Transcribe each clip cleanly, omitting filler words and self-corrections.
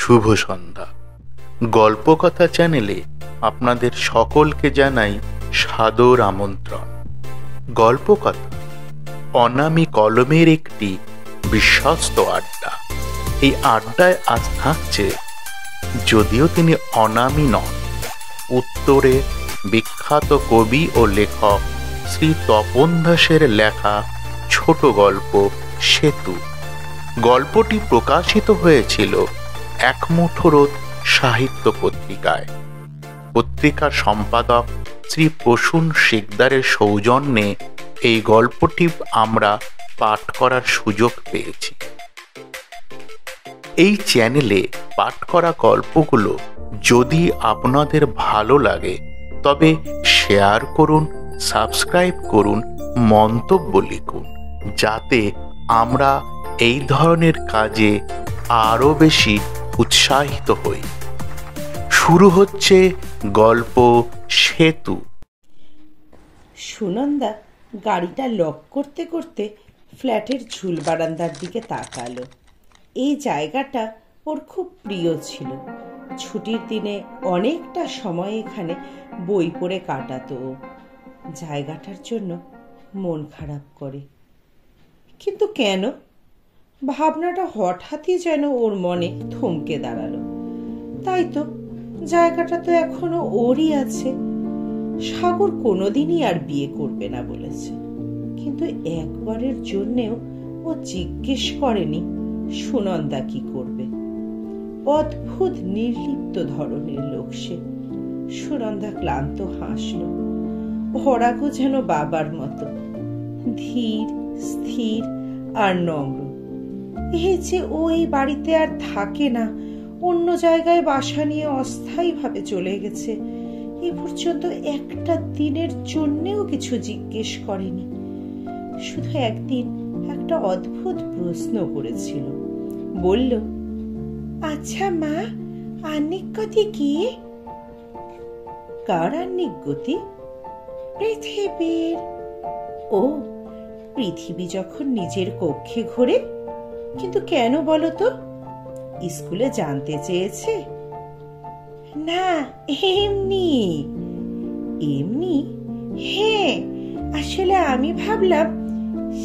শুভ সন্ধ্যা। গল্পকথা চ্যানেলে আপনাদের সকলকে জানাই সাদর আমন্ত্রণ। গল্পকথা অনামী কলমের একটি বিশ্বস্ত আড্ডা। এই আড্ডায় আজ থাকছে, যদিও তিনি অনামী নন, উত্তরে বিখ্যাত কবি ও লেখক শ্রী তপন দাসের লেখা ছোট গল্প সেতু। গল্পটি প্রকাশিত হয়েছিল এক মুঠো রোদ সাহিত্য পত্রিকায়। পত্রিকার সম্পাদক শ্রী প্রসূন শিকদারের সৌজন্যে এই গল্পটি আমরা পাঠ করার সুযোগ পেয়েছি। এই চ্যানেলে পাঠ করা গল্পগুলো যদি আপনাদের ভালো লাগে তবে শেয়ার করুন, সাবস্ক্রাইব করুন, মন্তব্য লিখুন, যাতে আমরা এই ধরনের কাজে আরও বেশি উৎসাহিত হই। শুরু হচ্ছে গল্প সেতু। সুনন্দা গাড়িটা লক করতে করতে ফ্ল্যাটের ঝুল বারান্দার দিকে তাকালো। এই জায়গাটা ওর খুব প্রিয় ছিল। ছুটির দিনে অনেকটা সময় এখানে বই পড়ে কাটাতো। জায়গাটার জন্য মন খারাপ করে, কিন্তু কেন? ভাবনাটা হঠাৎই যেন ওর মনে থমকে দাঁড়ালো। তাই তো, জায়গাটা তো এখনো ওরই আছে। সাগর কোনোদিনই আর বিয়ে করবে না বলেছে, কিন্তু একবারের জন্যেও ও জিজ্ঞেস করেনি সুনন্দা কি করবে। অদ্ভুত নির্লিপ্ত ধরনের লোক সে। সুনন্দা ক্লান্ত হাসল। ভরাগো যেন বাবার মতো, ধীর, স্থির আর নম্র। এই যে ও এই বাড়িতে আর থাকে না, অন্য জায়গায় বাসা নিয়ে অস্থায়ীভাবে চলে গেছে, এ পর্যন্ত একটা দিনের জন্যেও কিছু জিজ্ঞেস করেনি। শুধু একদিন একটা অদ্ভুত প্রশ্ন করেছিল। বলল, আচ্ছা মা, আহ্নিক গতি কি? কার আহ্নিক গতি? পৃথিবীর। ও, পৃথিবী যখন নিজের কক্ষে ঘোরে। কিন্তু কেন বলো তো? স্কুলে জানতে চেয়েছে? না, এমনি এমনি। হ্যাঁ, আসলে আমি ভাবলাম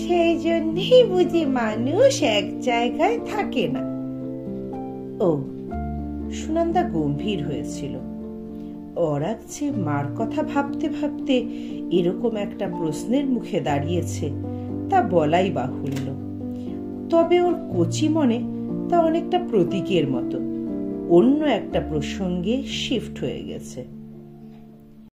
সেই জন্যই বুঝি মানুষ এক জায়গায় থাকে না। ও, সুনন্দা গম্ভীর হয়েছিল। ওরা যে মার কথা ভাবতে ভাবতে এরকম একটা প্রশ্নের মুখে দাঁড়িয়েছে তা বলাই বাহুল্য। তবে ওর কচি মনে তা অনেকটা প্রতীকের মতো অন্য একটা প্রসঙ্গে শিফট হয়ে গেছে।